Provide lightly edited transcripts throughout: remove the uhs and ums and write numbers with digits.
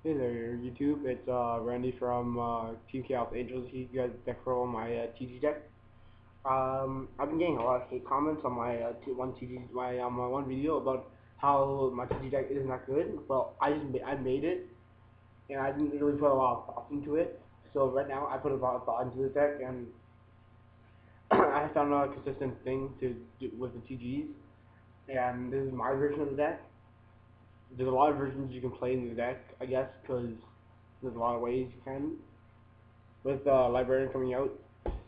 Hey there, YouTube. It's Randy from TeamChaosAngels. You guys deck for my T.G Deck. I've been getting a lot of hate comments on my my one video about how my TG deck isn't that good. Well, I made it, and I didn't really put a lot of thought into it. So right now I put a lot of thought into the deck, and I found a consistent thing to do with the TGs. And this is my version of the deck. There's a lot of versions you can play in the deck, I guess, because there's a lot of ways you can. With Librarian coming out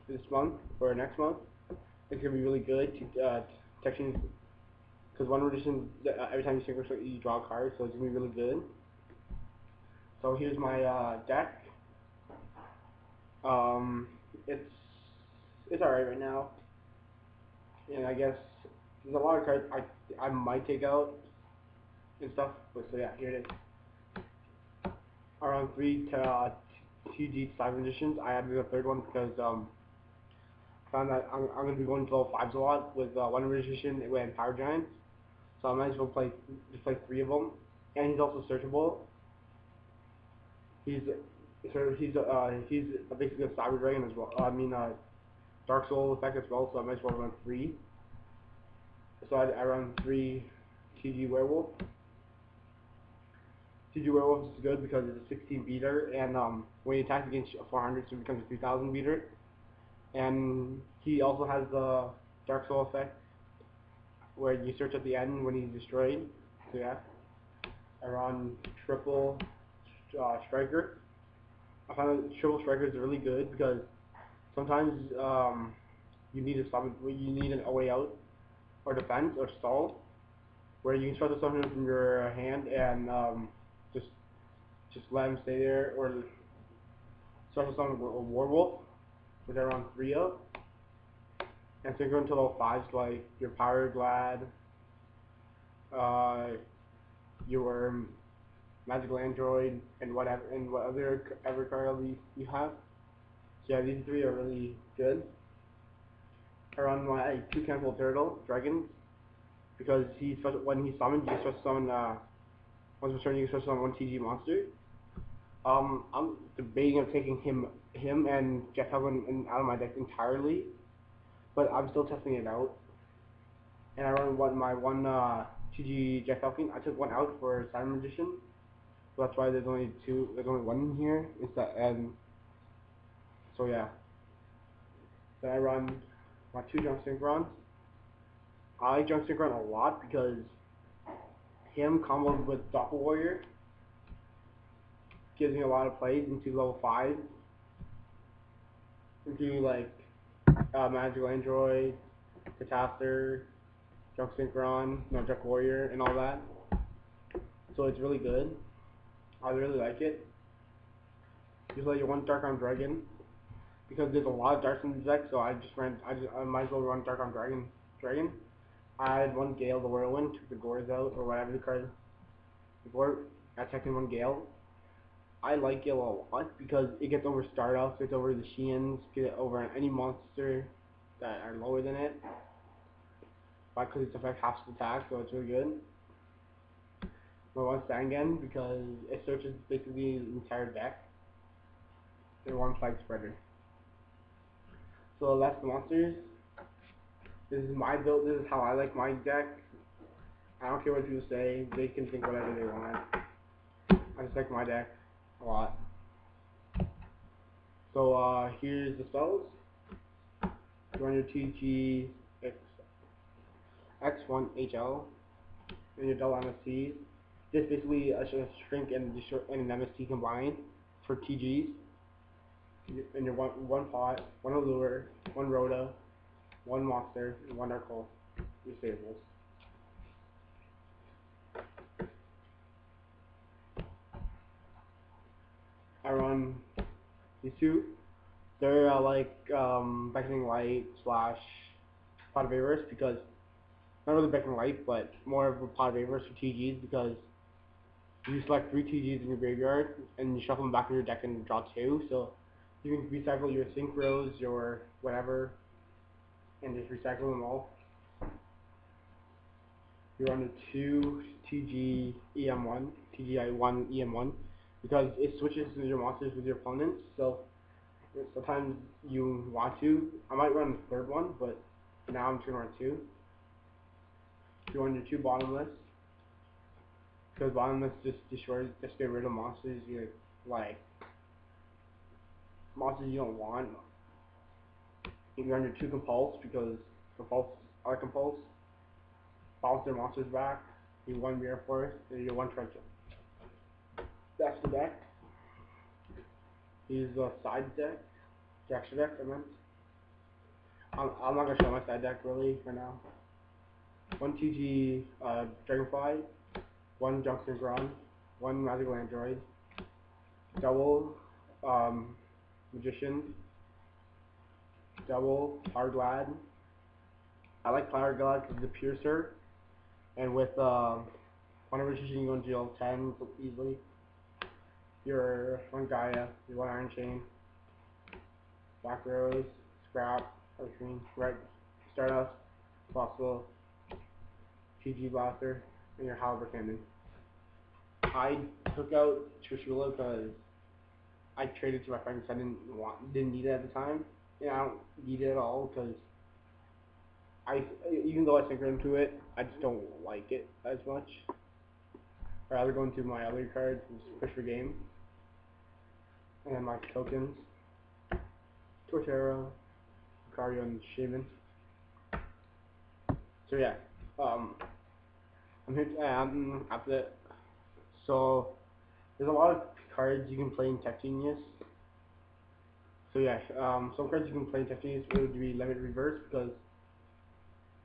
this month or next month, it's gonna be really good to protection, because one edition every time you synchro you draw a card, so it's gonna be really good. So here's my deck. Um, it's it's alright right now, and I guess there's a lot of cards I might take out and stuff. But so yeah, here it is. Around three T.G cyber editions. I added a third one because found that I'm going to be going to level 5s a lot with one edition and Power Giants. So I might as well just play 3 of them. And he's also searchable. He's basically a Cyber Dragon as well. Dark Soul effect as well. So I might as well run 3. So I run 3 T.G Werewolf. T.G Werewolf is good because it's a 16 beater, and when he attacks against 400, so it becomes a 3000 beater. And he also has the Dark Soul effect, where you search at the end when he's destroyed. So yeah, I run triple striker. I found that triple striker is really good because sometimes you need a way out or defense or stall, where you can start to summon him from your hand and just let him stay there, or start to summon a werewolf, which I run 3 of. And so you go into level 5s like your Power Glad, your Magical Android, and what other card you have. So yeah, these 3 are really good. I run my 2 Cancel Turtle Dragons because when he's summoned, you can supposed to summon once per turn you can supposed to summon 1 TG monster. I'm debating of taking him and Jeff Helen out of my deck entirely, but I'm still testing it out. And I run my one TG Jeff Falcon. I took 1 out for Cyber Magician, so that's why there's only 1 in here. So yeah. Then I run my 2 Junk Synchron. I like Junk Synchron a lot because him comboed with Doppel Warrior gives me a lot of plays into level 5, into like Magical Android, Catastrophe, Junk Synchron, Junk Warrior, and all that. So it's really good. I really like it. Just like your 1 Dark Arm Dragon, because there's a lot of darks in the deck, so I might as well run Dark Arm Dragon. I had 1 Gale the Whirlwind, took the Gores out, or whatever the card before. I checked in 1 Gale. I like Gale a lot because it gets over Stardust, gets over the Sheens, gets it over any monster that are lower than it. Because its effect half its attack, so it's really good. But 1 Sangan because it searches basically the entire deck. And 1 Flag Spreader. So that's the monsters. This is my build. This is how I like my deck. I don't care what people say. They can think whatever they want. I just like my deck a lot. So here's the spells. You run your TG X1HL and your double MSCs. This basically a shrink and an MST combined for TGs. And your one pot, 1 allure, 1 Rhoda, 1 monster, and 1 Dark Hole. Your stables. I run these 2. They're like Beckoning Light / Pot of Avarice, because not really Beckoning Light, but more of a Pot of Avarice for TGs, because you select 3 TGs in your graveyard and you shuffle them back in your deck and draw 2. So you can recycle your synchros, your whatever, and just recycle them all. You run a 2 TG EM1, TGI1 EM1, because it switches your monsters with your opponents. So sometimes you want to. I might run the third one, but for now I'm just gonna run two. You run your two bottomless, because bottomless just get rid of monsters you like, monsters you don't want. You run your two compulse because compulse are compulse. Bounce their monsters back. You one mirror force, and you one treasure. That's the deck. Use a side deck, the extra deck. I meant. I'm not gonna show my side deck really for now. One T.G Dragonfly, one Junction Ground, one Magical Android, double Magician, double Power Glad. I like Power Glad because it's a piercer, and with one Magician you go into deal 10 easily. Your one Gaia, your one Iron Chain, Black Rose, Scrap, Green, Red, Stardust, Fossil, T.G Blaster, and your Halberd Cannon. I took out Trishula because I traded to my friend because I didn't need it at the time. And I don't need it at all because even though I sync into it, I just don't like it as much. I'd rather go into my other cards and just push for game. And then my tokens, Torterra, Lucario, and Shaman. So yeah, I'm here. I'm after that. So there's a lot of cards you can play in Tech Genius. So yeah, some cards you can play in Tech Genius would be Limit Reverse because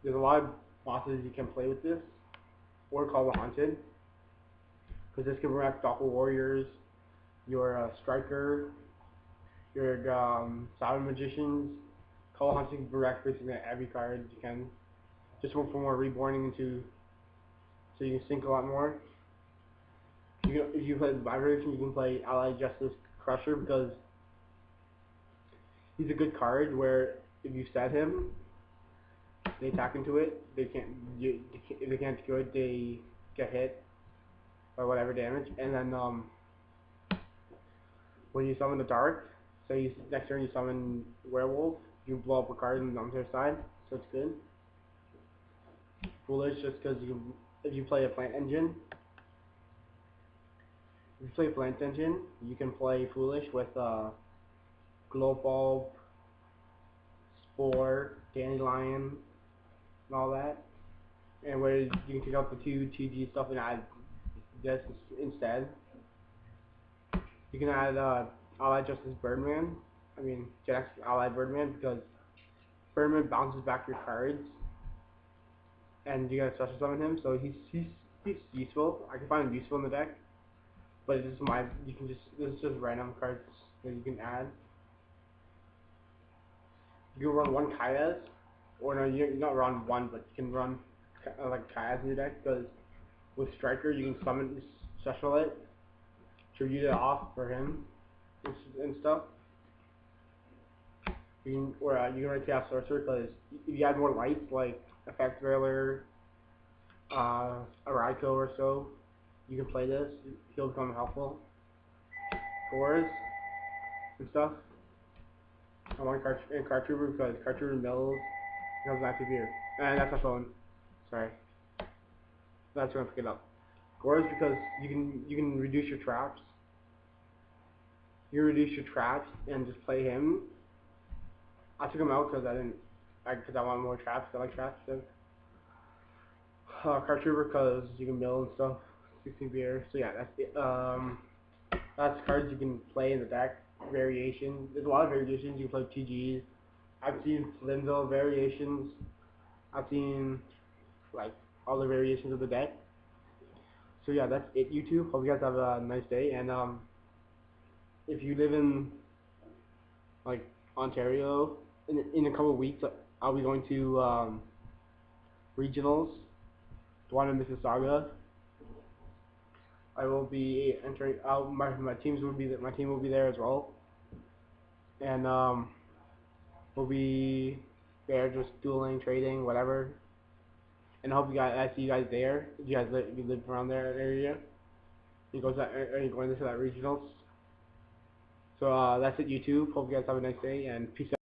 there's a lot of bosses you can play with this, or Call the Haunted, because this can bring back Doppel Warriors, your Striker, your Silent Magicians. Call the Haunted can bring back basically every card you can. Just for more reborning into, so you can sync a lot more. If you play the version, you can play Allied Justice Crusher because he's a good card where if you set him, they attack into it. They can't. If they can't do it, they get hit or whatever damage. And then when you summon the Dark, say next turn you summon Werewolf, you blow up a card on their side, so it's good. Foolish just because if you play a Plant Engine. If you play Plant Engine, you can play Foolish with Glow Bulb, Spore, Dandelion, and all that. And where you can take out the two TG stuff and add this instead. You can add Allied Justice Birdman. I mean, Jax Allied Birdman because Birdman bounces back your cards, and you gotta special summon him. So he's useful. I can find him useful in the deck, but this is just random cards that you can add. You can run one Kaias, or no, you're not run one, but you can run like Kaias in your deck because with Striker you can summon special it, tribute it off for him and stuff. You can run Chaos Sorcerer because if you add more lights like Effect Veiler, a Raikou or so, you can play this. He'll become helpful. Cores and stuff. I want Card Trooper because Card Trooper Mills becomes active here. And that's my phone. Sorry. That's gonna pick it up. Gores because you can reduce your traps. You reduce your traps and just play him. I took him out because I want more traps. I like traps. So. Card Trooper because you can mill and stuff. 16 beer. So yeah, that's it. That's cards you can play in the deck. Variations. There's a lot of variations. You can play TGs. I've seen Flimzo variations. I've seen like all the variations of the deck. So yeah, that's it, YouTube. Hope you guys have a nice day. And if you live in like Ontario, in a couple of weeks, I'll be going to regionals. The one in Mississauga. I will be entering. My teams will be. My team will be there as well. And we'll be there just dueling, trading, whatever. And I hope I see you guys there. If you guys live around there area. He goes that, going into that regionals. So that's it, YouTube. Hope you guys have a nice day, and peace out.